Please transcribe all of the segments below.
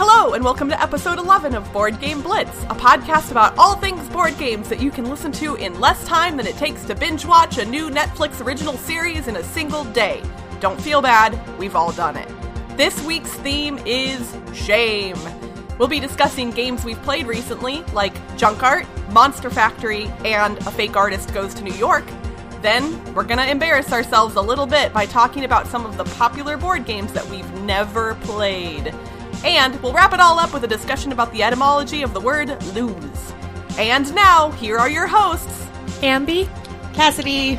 Hello, and welcome to episode 11 of Board Game Blitz, a podcast about all things board games that you can listen to in less time than it takes to binge watch a new Netflix original series in a single day. Don't feel bad, we've all done it. This week's theme is shame. We'll be discussing games we've played recently, like Junk Art, Monster Factory, and A Fake Artist Goes to New York. Then, we're gonna embarrass ourselves a little bit by talking about some of the popular board games that we've never played. And we'll wrap it all up with a discussion about the etymology of the word lose. And now, here are your hosts, Ambie, Cassadi,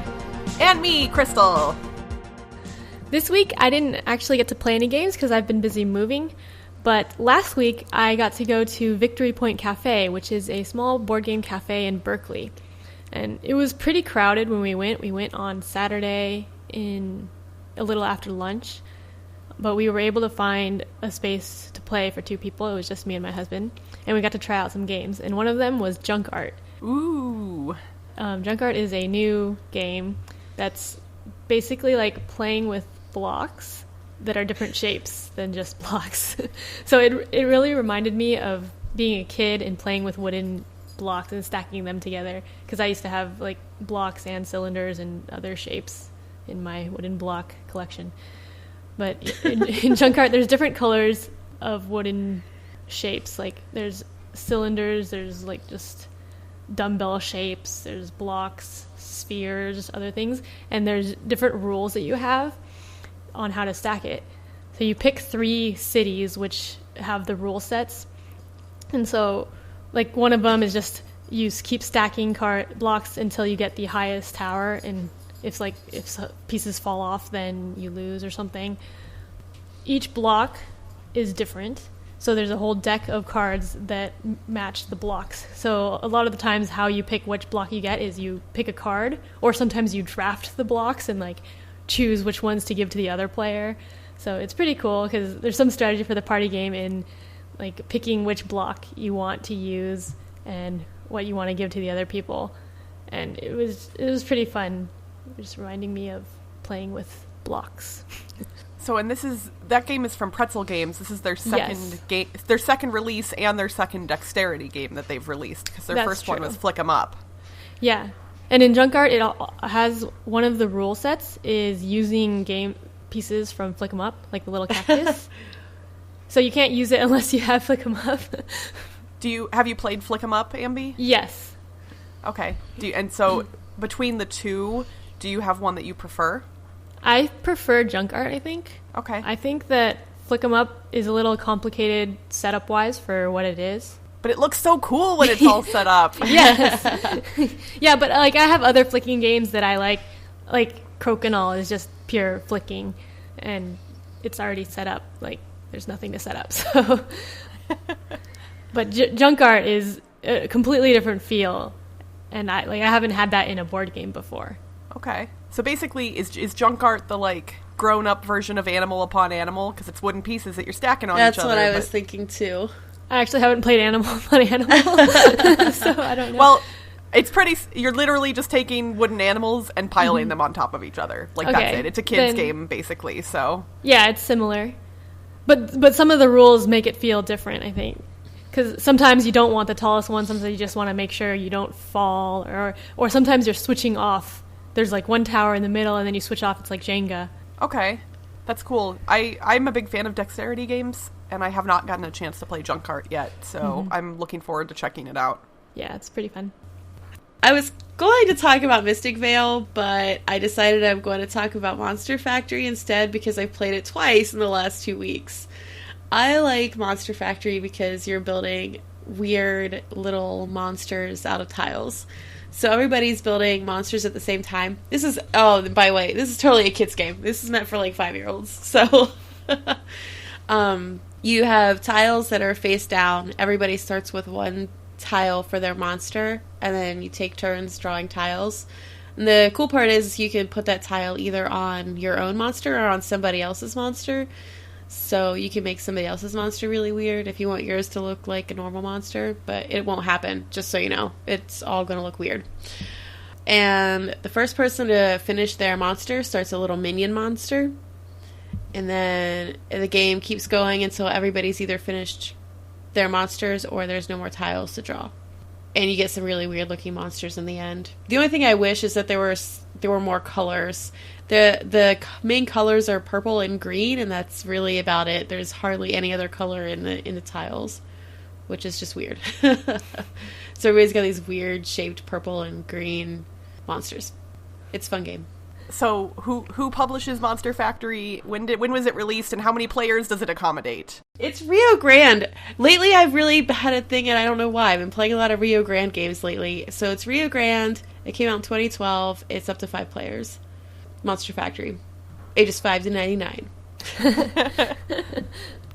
and me, Crystal. This week, I didn't actually get to play any games because I've been busy moving, but last week, I got to go to Victory Point Cafe, which is a small board game cafe in Berkeley. And it was pretty crowded when we went. We went on Saturday in a little after lunch, but we were able to find a space to play for two people. It was just me and my husband, and we got to try out some games, and one of them was Junk Art. Ooh. Junk Art is a new game that's basically like playing with blocks that are different shapes than just blocks. So it really reminded me of being a kid and playing with wooden blocks and stacking them together, because I used to have like blocks and cylinders and other shapes in my wooden block collection. But in Junk Art, there's different colors of wooden shapes. Like there's cylinders, there's like just dumbbell shapes, there's blocks, spheres, other things, and there's different rules that you have on how to stack it. So you pick 3 cities which have the rule sets, and so like one of them is just you keep stacking blocks until you get the highest tower, and if pieces fall off, then you lose or something. Each block is different, so there's a whole deck of cards that match the blocks. So a lot of the times how you pick which block you get is you pick a card, or sometimes you draft the blocks and like choose which ones to give to the other player. So it's pretty cool because there's some strategy for the party game in like picking which block you want to use and what you want to give to the other people. And it was pretty fun, just reminding me of playing with blocks. So, and that game is from Pretzel Games. This is their second game, their second release, and their second dexterity game that they've released, because their first one was Flick 'em Up. Yeah, and in Junk Art, it has one of the rule sets is using game pieces from Flick 'em Up, like the little cactus. So you can't use it unless you have Flick 'em Up. Have you played Flick 'em Up, Ambie? Yes. Okay. And so between the two, do you have one that you prefer? I prefer Junk Art, I think. Okay. I think that Flick 'em Up is a little complicated setup-wise for what it is. But it looks so cool when it's all set up. Yes. Yeah, but like I have other flicking games that I like Crokinole is just pure flicking, and it's already set up. Like there's nothing to set up. So, but Junk Art is a completely different feel, and I haven't had that in a board game before. Okay. So basically, is Junk Art the like grown-up version of Animal Upon Animal, because it's wooden pieces that you're stacking on each other? That's what I was thinking too. I actually haven't played Animal Upon Animal, so I don't know. Well, it's you're literally just taking wooden animals and piling them on top of each other. Like, okay, that's it. It's a kid's game, basically, so. Yeah, it's similar. But some of the rules make it feel different, I think. Because sometimes you don't want the tallest one, sometimes you just want to make sure you don't fall, or sometimes you're switching off. There's like one tower in the middle, and then you switch off, it's like Jenga. Okay. That's cool. I'm a big fan of dexterity games, and I have not gotten a chance to play Junk Art yet, so I'm looking forward to checking it out. Yeah, it's pretty fun. I was going to talk about Mystic Vale, but I decided I'm going to talk about Monster Factory instead because I played it twice in the last 2 weeks. I like Monster Factory because you're building weird little monsters out of tiles. So everybody's building monsters at the same time. This is, by the way, this is totally a kid's game. This is meant for like 5-year-olds. So you have tiles that are face down. Everybody starts with one tile for their monster, and then you take turns drawing tiles. And the cool part is you can put that tile either on your own monster or on somebody else's monster. So you can make somebody else's monster really weird if you want yours to look like a normal monster, but it won't happen, just so you know. It's all going to look weird. And the first person to finish their monster starts a little minion monster. And then the game keeps going until everybody's either finished their monsters or there's no more tiles to draw. And you get some really weird looking monsters in the end. The only thing I wish is that there were more colors. The main colors are purple and green, and that's really about it. There's hardly any other color in the tiles, which is just weird. So everybody's got these weird shaped purple and green monsters. It's a fun game. So who publishes Monster Factory? When was it released, and how many players does it accommodate? It's Rio Grande. Lately, I've really had a thing, and I don't know why. I've been playing a lot of Rio Grande games lately. So it's Rio Grande. It came out in 2012. It's up to 5 players. Monster Factory. Ages 5 to 99.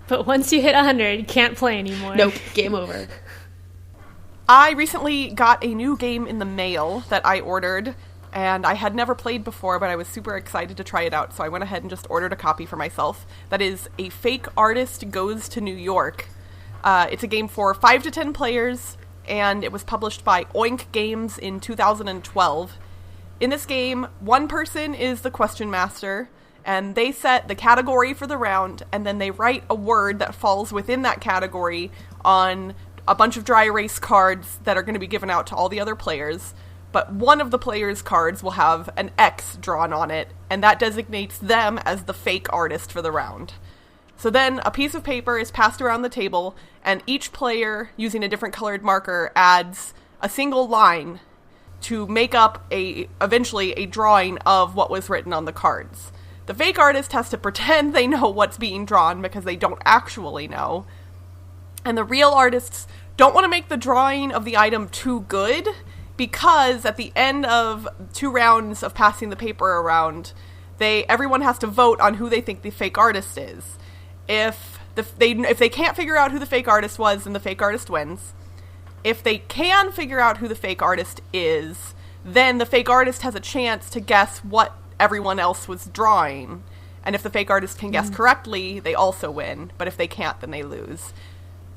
But once you hit 100, you can't play anymore. Nope. Game over. I recently got a new game in the mail that I ordered, and I had never played before, but I was super excited to try it out, so I went ahead and just ordered a copy for myself. That is A Fake Artist Goes to New York. It's a game for 5 to 10 players, and it was published by Oink Games in 2012. In this game, one person is the question master, and they set the category for the round, and then they write a word that falls within that category on a bunch of dry erase cards that are going to be given out to all the other players. But one of the players' cards will have an X drawn on it, and that designates them as the fake artist for the round. So then a piece of paper is passed around the table, and each player, using a different colored marker, adds a single line to make up eventually a drawing of what was written on the cards. The fake artist has to pretend they know what's being drawn because they don't actually know. And the real artists don't want to make the drawing of the item too good, because at the end of 2 rounds of passing the paper around, everyone has to vote on who they think the fake artist is. If they can't figure out who the fake artist was, then the fake artist wins. If they can figure out who the fake artist is, then the fake artist has a chance to guess what everyone else was drawing. And if the fake artist can guess correctly, they also win. But if they can't, then they lose.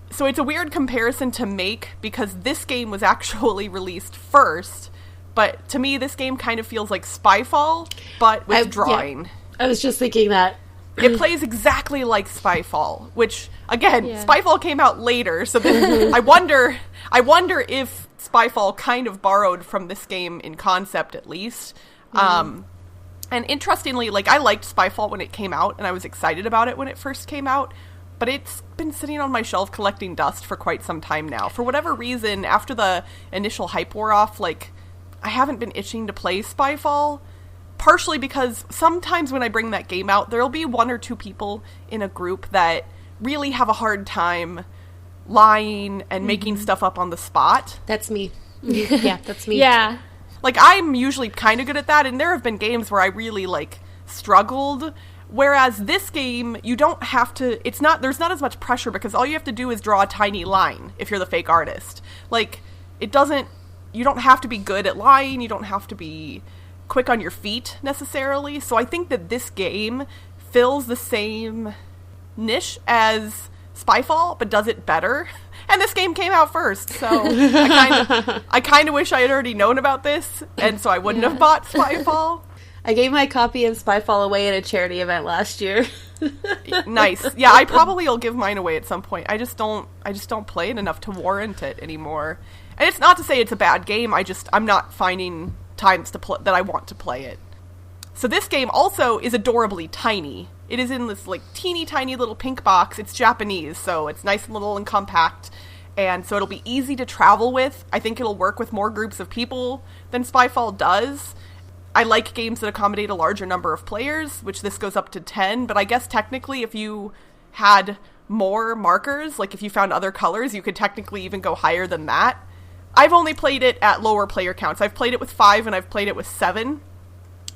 So it's a weird comparison to make, because this game was actually released first, but to me this game kind of feels like Spyfall, but with drawing. Yeah, I was just thinking that. It plays exactly like Spyfall, which, again, Spyfall came out later, so I wonder if Spyfall kind of borrowed from this game in concept, at least. And interestingly, I liked Spyfall when it came out, and I was excited about it when it first came out, but it's been sitting on my shelf collecting dust for quite some time now. For whatever reason, after the initial hype wore off, I haven't been itching to play Spyfall, partially because sometimes when I bring that game out, there'll be 1 or 2 people in a group that really have a hard time lying and making stuff up on the spot. That's me. Yeah, that's me. Yeah. I'm usually kind of good at that, and there have been games where I really, struggled. Whereas this game, you don't have to, there's not as much pressure, because all you have to do is draw a tiny line if you're the fake artist. You don't have to be good at lying, you don't have to be quick on your feet necessarily. So I think that this game fills the same niche as Spyfall, but does it better. And this game came out first, so I kind of wish I had already known about this, and so I wouldn't have bought Spyfall. I gave my copy of Spyfall away at a charity event last year. Nice. Yeah, I probably will give mine away at some point. I just don't play it enough to warrant it anymore. And it's not to say it's a bad game. I'm not finding times that I want to play it. So this game also is adorably tiny. It is in this teeny tiny little pink box. It's Japanese, so it's nice and little and compact. And so it'll be easy to travel with. I think it'll work with more groups of people than Spyfall does. I like games that accommodate a larger number of players, which this goes up to 10, but I guess technically if you had more markers, if you found other colors, you could technically even go higher than that. I've only played it at lower player counts. I've played it with 5 and I've played it with 7,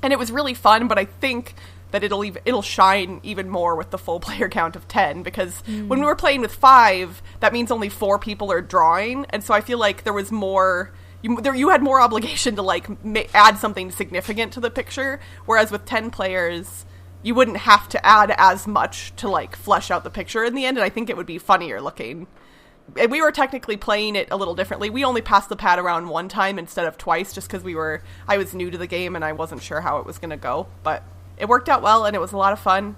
and it was really fun, but I think that it'll shine even more with the full player count of 10, because when we were playing with 5, that means only 4 people are drawing, and so I feel like there was more... You had more obligation to add something significant to the picture, whereas with 10 players, you wouldn't have to add as much to flesh out the picture in the end, and I think it would be funnier looking. And we were technically playing it a little differently. We only passed the pad around 1 time instead of twice, just because I was new to the game and I wasn't sure how it was going to go, but it worked out well and it was a lot of fun.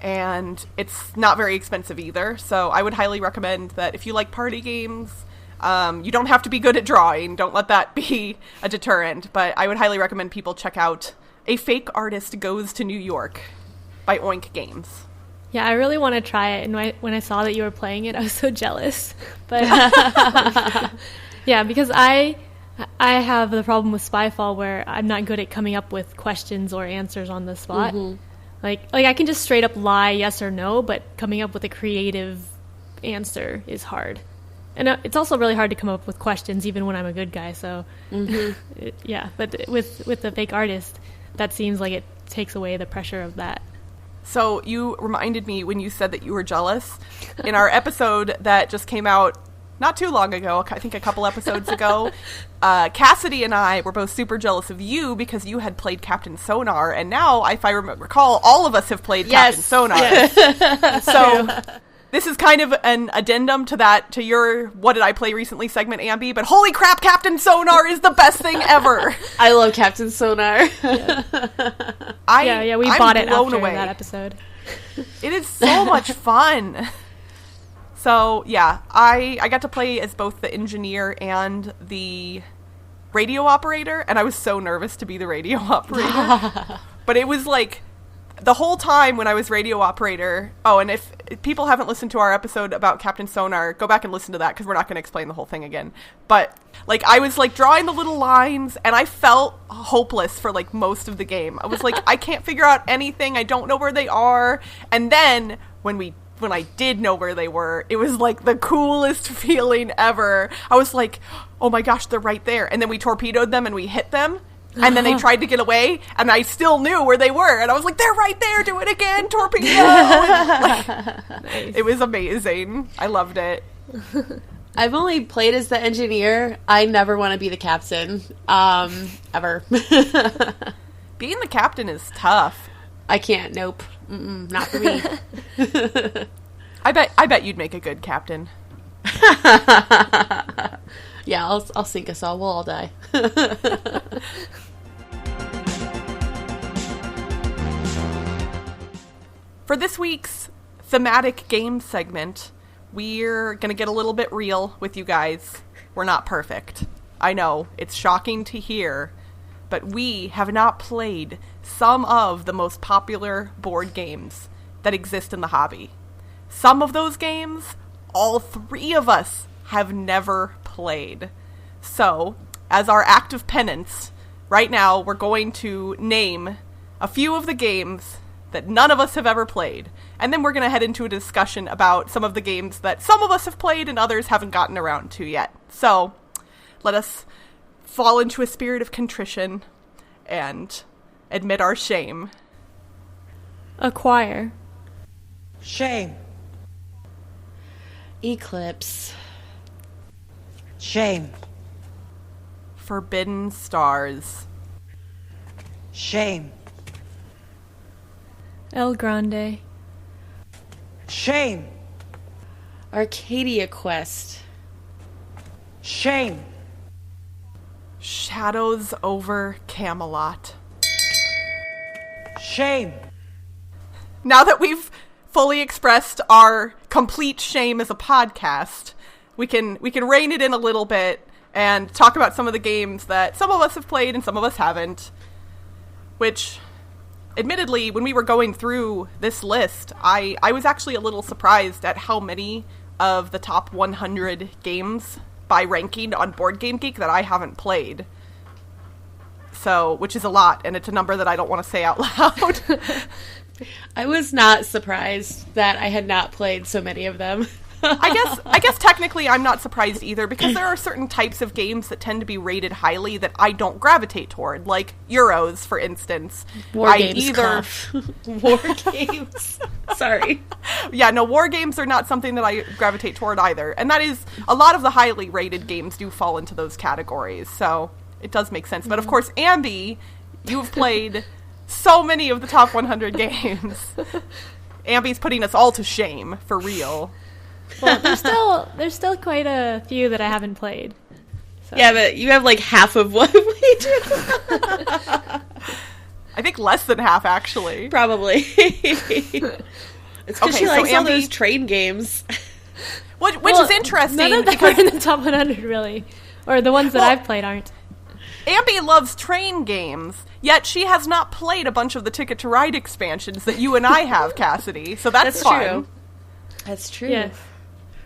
and it's not very expensive either. So I would highly recommend that if you like party games. You don't have to be good at drawing. Don't let that be a deterrent. But I would highly recommend people check out A Fake Artist Goes to New York by Oink Games. Yeah, I really want to try it. And when I saw that you were playing it, I was so jealous. But yeah, because I have the problem with Spyfall where I'm not good at coming up with questions or answers on the spot. Mm-hmm. Like I can just straight up lie yes or no, but coming up with a creative answer is hard. And it's also really hard to come up with questions even when I'm a good guy. So yeah, but with the fake artist, that seems like it takes away the pressure of that. So you reminded me when you said that you were jealous. In our episode that just came out not too long ago, I think a couple episodes ago, Cassadi and I were both super jealous of you because you had played Captain Sonar, and now, if I recall, all of us have played Captain Sonar. Yes. So this is kind of an addendum to your "What did I play recently" segment, Ambie, but holy crap, Captain Sonar is the best thing ever. I love Captain Sonar. Yeah. We bought it after that episode. It is so much fun. So, yeah, I got to play as both the engineer and the radio operator, and I was so nervous to be the radio operator. But it was like, the whole time when I was radio operator... Oh, and if people haven't listened to our episode about Captain Sonar, go back and listen to that, because we're not going to explain the whole thing again. But, like, I was, like, drawing the little lines, and I felt hopeless for, like, most of the game. I was like, I can't figure out anything, I don't know where they are. And then, when I did know where they were, it was like the coolest feeling ever. I was like, oh my gosh, they're right there. And then we torpedoed them and we hit them. And then they tried to get away, and I still knew where they were. And I was like, they're right there, do it again, torpedo. Nice. It was amazing. I loved it. I've only played as the engineer. I never want to be the captain, ever. Being the captain is tough. I can't, nope. Not for me. I bet you'd make a good captain. Yeah, I'll sink us all. We'll all die. For this week's thematic game segment, we're going to get a little bit real with you guys. We're not perfect. I know, it's shocking to hear, but we have not played some of the most popular board games that exist in the hobby. Some of those games, all three of us have never played. So, as our act of penance, right now we're going to name a few of the games that none of us have ever played. And then we're going to head into a discussion about some of the games that some of us have played and others haven't gotten around to yet. So, let us fall into a spirit of contrition and admit our shame. Acquire. Shame. Eclipse. Shame. Forbidden Stars. Shame. El Grande. Shame. Arcadia Quest. Shame. Shadows over Camelot. Shame. Now that we've fully expressed our complete shame as a podcast, we can rein it in a little bit and talk about some of the games that some of us have played and some of us haven't. Which, admittedly, when we were going through this list, I was actually a little surprised at how many of the top 100 games by ranking on Board Game Geek that I haven't played. So, which is a lot, and it's a number that I don't want to say out loud. I was not surprised that I had not played so many of them. I guess technically I'm not surprised either, because there are certain types of games that tend to be rated highly that I don't gravitate toward, like Euros, for instance. War games. War games. Sorry. Yeah, no, war games are not something that I gravitate toward either. And that is, a lot of the highly rated games do fall into those categories, so it does make sense. But of course, Ambie, you've played so many of the top 100 games. Ambie's putting us all to shame, for real. Well, there's still quite a few that I haven't played. So. Yeah, but you have like half of what we do. I think less than half, actually. Probably. It's because Okay, she so likes all Ambie- those train games. Which Well, is interesting None of them because are in the top 100, really. Or the ones that I've played aren't. Ambie loves train games, yet she has not played a bunch of the Ticket to Ride expansions that you and I have, Cassidy. So that's fun. True. That's true. Yes.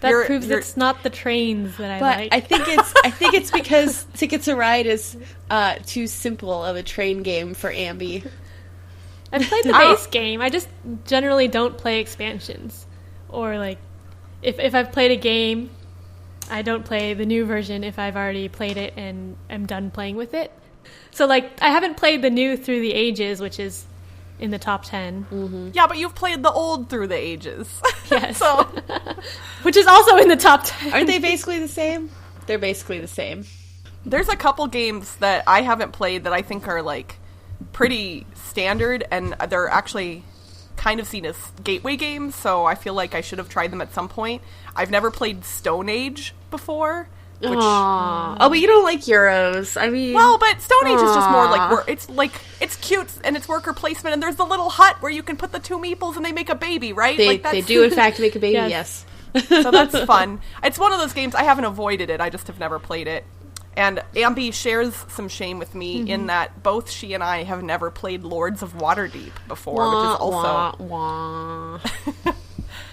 That proves it's not the trains that I But like. I think it's because Ticket to Ride is too simple of a train game for Ambie. I've played the base game. I just generally don't play expansions. Or, like, if I've played a game, I don't play the new version if I've already played it and am done playing with it. So, like, I haven't played the new Through the Ages, which is in the top 10. Mm-hmm. Yeah, but you've played the old Through the Ages. Yes. So, Which is also in the top 10. Aren't they basically the same? They're basically the same. there's a couple games that I haven't played that I think are, like, pretty standard, and they're actually kind of seen as gateway games, so I feel like I should have tried them at some point. I've never played Stone Age before. Which, Oh, but you don't like Euros. I mean, well, but Stone Age is just more like it's cute and it's worker placement, and there's the little hut where you can put the two meeples and they make a baby, right? they do in fact make a baby. Yes. Yes. So that's fun. It's one of those games I haven't avoided it. I just have never played it. And Ambie shares some shame with me in that both she and I have never played Lords of Waterdeep before, which is also wah.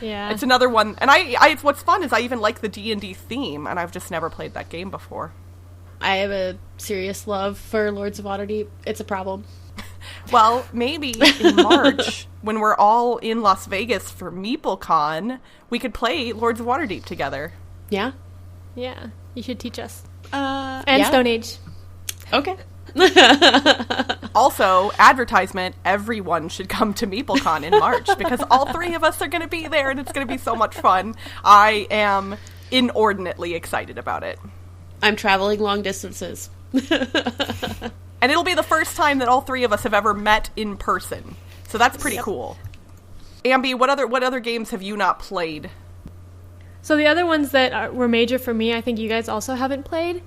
Yeah. it's another one. And I what's fun is I even like the D&D theme, and I've just never played that game before. I have a serious love for Lords of Waterdeep. It's a problem. Well, maybe in March, when we're all in Las Vegas for MeepleCon, we could play Lords of Waterdeep together. Yeah. Yeah. You should teach us. And And Stone Age. Okay. Also, advertisement, everyone should come to MeepleCon in March, because all three of us are going to be there, and it's going to be so much fun. I am inordinately excited about it. I'm traveling long distances. And it'll be the first time that all three of us have ever met in person. So that's pretty cool. Ambie, what other games have you not played? So the other ones that were major for me, I think you guys also haven't played.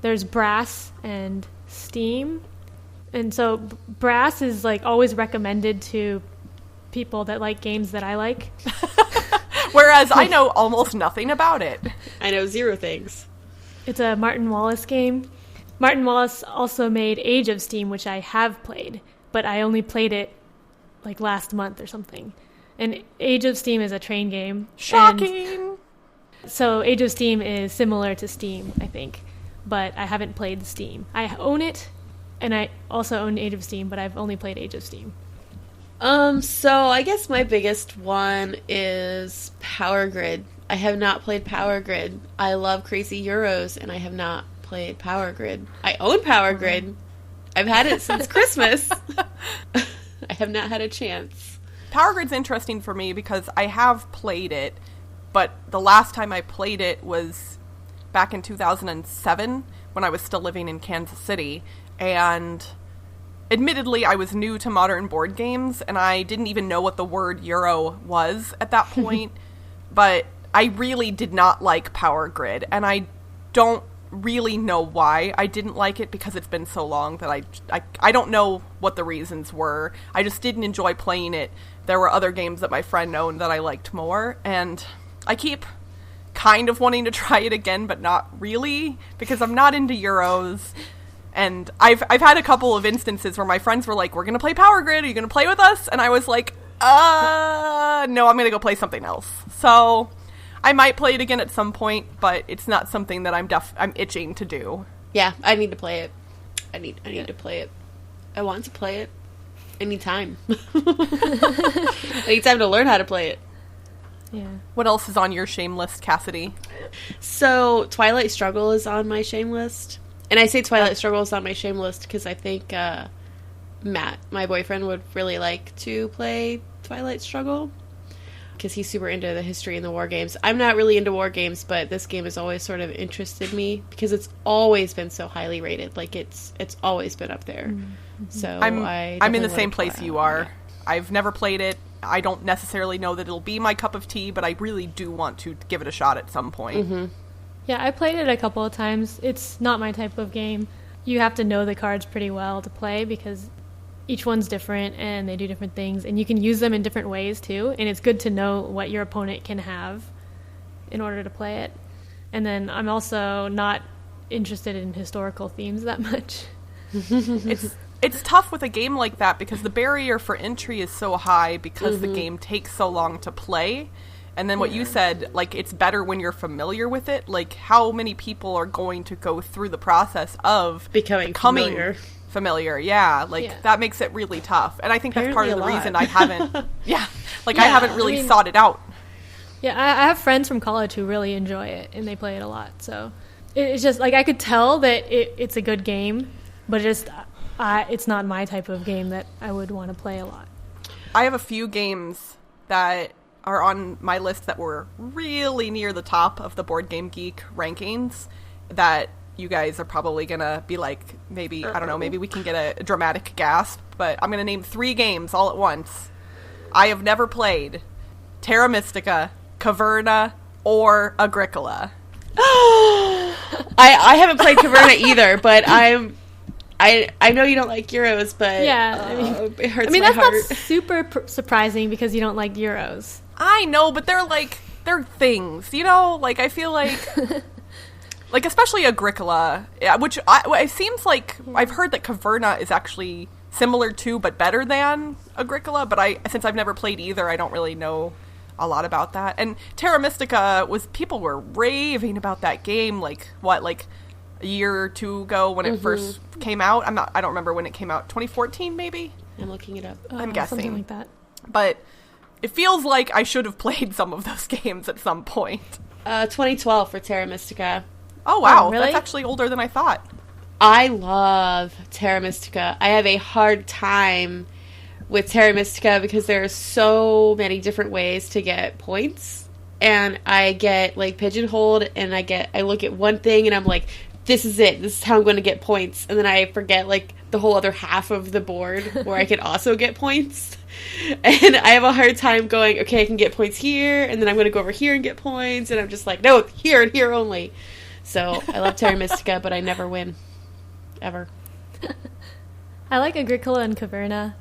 There's Brass and Steam. And so Brass is like always recommended to people that like games that I like. Whereas I know almost nothing about it. I know zero things. It's a Martin Wallace game. Martin Wallace also made Age of Steam, which I have played, but I only played it like last month or something. And Age of Steam is a train game. Shocking! So Age of Steam is similar to Steam, I think, but I haven't played Steam. I own it, and I also own Age of Steam, but I've only played Age of Steam. So I guess my biggest one is Power Grid. I have not played Power Grid. I love Crazy Euros, and I have not played Power Grid. I own Power Grid. I've had it since Christmas. I have not had a chance. Power Grid's interesting for me because I have played it, but the last time I played it was back in 2007 when I was still living in Kansas City, and admittedly I was new to modern board games, and I didn't even know what the word Euro was at that point, but I really did not like Power Grid, and I don't really know why I didn't like it, because it's been so long that I don't know what the reasons were. I just didn't enjoy playing it. There were other games that my friend owned that I liked more, and I keep kind of wanting to try it again, but not really, because I'm not into Euros. And I've had a couple of instances where my friends were like, we're going to play Power Grid, are you going to play with us? And I was like, no, I'm going to go play something else. So I might play it again at some point, but it's not something that I'm itching to do. Yeah, I need to play it. I need to play it. I want to play it. I need time. I need time to learn how to play it. Yeah. What else is on your shame list, Cassidy? So, Twilight Struggle is on my shame list. And I say Twilight Struggle is on my shame list because I think Matt, my boyfriend, would really like to play Twilight Struggle because he's super into the history and the war games. I'm not really into war games, but this game has always sort of interested me because it's always been so highly rated. Like, it's always been up there. Mm-hmm. So I'm in the same place you are. Yeah. I've never played it. I don't necessarily know that it'll be my cup of tea, but I really do want to give it a shot at some point. Mm-hmm. Yeah, I played it a couple of times. It's not my type of game. You have to know the cards pretty well to play because each one's different and they do different things, and you can use them in different ways too, and it's good to know what your opponent can have in order to play it. And then I'm also not interested in historical themes that much. It's tough with a game like that because the barrier for entry is so high because the game takes so long to play. And then what you said, like, it's better when you're familiar with it. Like, how many people are going to go through the process of becoming familiar? Yeah, like, that makes it really tough. And I think that's part of the reason I haven't, I haven't really sought it out. Yeah, I have friends from college who really enjoy it, and they play it a lot. So it's just, like, I could tell that it's a good game, but it's not my type of game that I would want to play a lot. I have a few games that are on my list that were really near the top of the Board Game Geek rankings that you guys are probably going to be like, maybe, I don't know, maybe we can get a dramatic gasp, but I'm going to name 3 games all at once. I have never played Terra Mystica, Caverna, or Agricola. I haven't played Caverna either, but I know you don't like Euros, but it hurts my that's heart. not super surprising because you don't like Euros. I know, but they're things, you know? Like, I feel like, like, especially Agricola, which it seems like I've heard that Caverna is actually similar to, but better than Agricola, but since I've never played either, I don't really know a lot about that. And Terra Mystica people were raving about that game, like, a year or 2 ago when it first came out. I don't remember when it came out. 2014 maybe? I'm looking it up. I'm guessing. Something like that. But it feels like I should have played some of those games at some point. 2012 for Terra Mystica. Oh wow, really? That's actually older than I thought. I love Terra Mystica. I have a hard time with Terra Mystica because there are so many different ways to get points, and I get like pigeonholed, and I look at one thing and I'm like, this is it. This is how I'm going to get points. And then I forget, like, the whole other half of the board where I could also get points. And I have a hard time going, okay, I can get points here, and then I'm going to go over here and get points. And I'm just like, no, here and here only. So I love Terra Mystica, but I never win. Ever. I like Agricola and Caverna.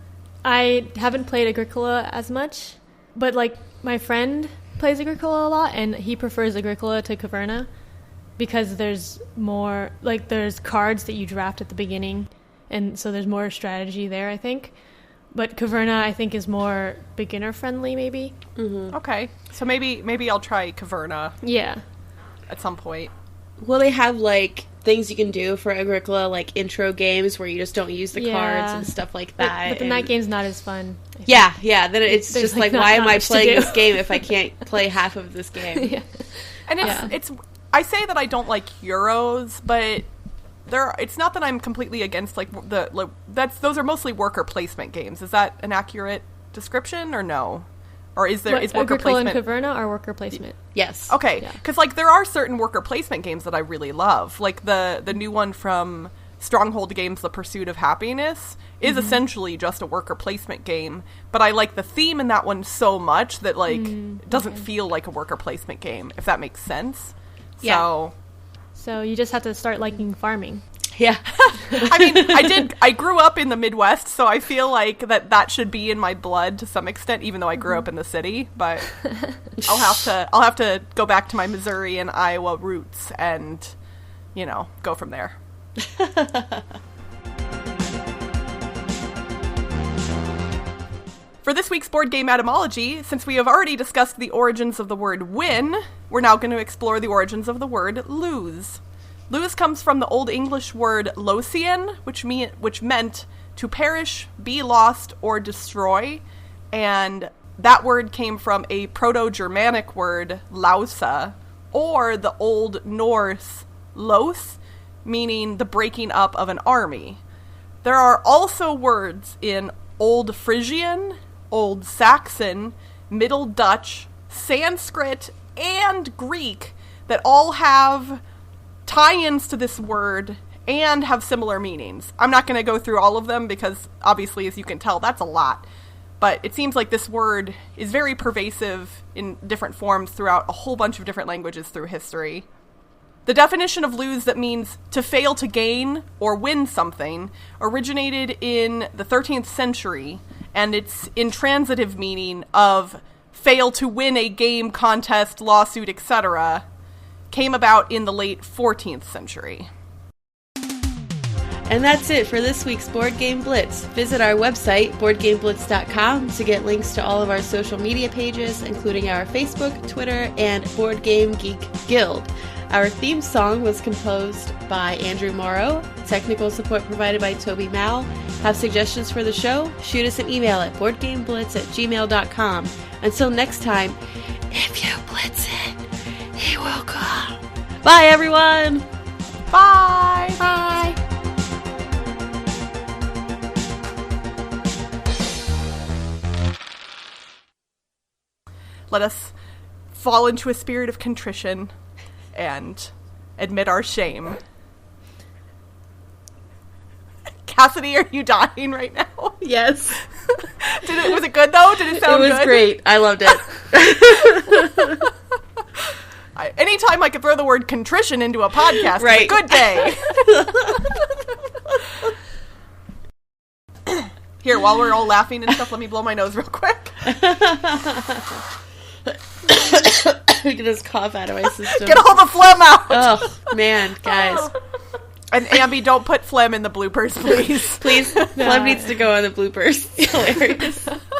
I haven't played Agricola as much, but, like, my friend plays Agricola a lot, and he prefers Agricola to Caverna. Because there's more, like, there's cards that you draft at the beginning, and so there's more strategy there, I think. But Caverna, I think, is more beginner-friendly, maybe. Mm-hmm. Okay. So maybe I'll try Caverna. Yeah. At some point. Will they have, like, things you can do for Agricola, like intro games where you just don't use the cards and stuff like that? But the night game's not as fun. Yeah. Then it's just like why am I playing this game if I can't play half of this game? Yeah. And it's I say that I don't like Euros, but it's not that I'm completely against those are mostly worker placement games. Is that an accurate description or no? Or is worker Agricola placement and Caverna are worker placement? Yes. Okay, because there are certain worker placement games that I really love, like the new one from Stronghold Games, The Pursuit of Happiness, is essentially just a worker placement game. But I like the theme in that one so much that it doesn't feel like a worker placement game, if that makes sense. Yeah. So you just have to start liking farming. Yeah. I mean, I grew up in the Midwest, so I feel like that should be in my blood to some extent, even though I grew up in the city. But I'll have to go back to my Missouri and Iowa roots and, go from there. For this week's Board Game Etymology, since we have already discussed the origins of the word win, we're now going to explore the origins of the word lose. Lose comes from the Old English word losien, which meant to perish, be lost, or destroy, and that word came from a Proto-Germanic word, lausa, or the Old Norse los, meaning the breaking up of an army. There are also words in Old Frisian, Old Saxon, Middle Dutch, Sanskrit, and Greek that all have tie-ins to this word and have similar meanings. I'm not going to go through all of them because, obviously, as you can tell, that's a lot. But it seems like this word is very pervasive in different forms throughout a whole bunch of different languages through history. The definition of lose that means to fail to gain or win something originated in the 13th century, and its intransitive meaning of fail to win a game, contest, lawsuit, etc. came about in the late 14th century. And that's it for this week's Board Game Blitz. Visit our website, boardgameblitz.com, to get links to all of our social media pages, including our Facebook, Twitter, and Board Game Geek Guild. Our theme song was composed by Andrew Morrow. Technical support provided by Toby Mal. Have suggestions for the show? Shoot us an email at boardgameblitz@gmail.com. Until next time, if you blitz it, he will come. Bye, everyone! Bye! Bye! Let us fall into a spirit of contrition and admit our shame. Cassidy, are you dying right now? Yes. Was it good, though? Did it sound good? It was great. I loved it. Anytime I could throw the word contrition into a podcast, Right. it's a good day. Here, while we're all laughing and stuff, let me blow my nose real quick. I can just cough out of my system. Get all the phlegm out! Oh, man, guys. And Ambie, don't put phlegm in the bloopers, please. Please, Phlegm needs to go on the bloopers. It's hilarious.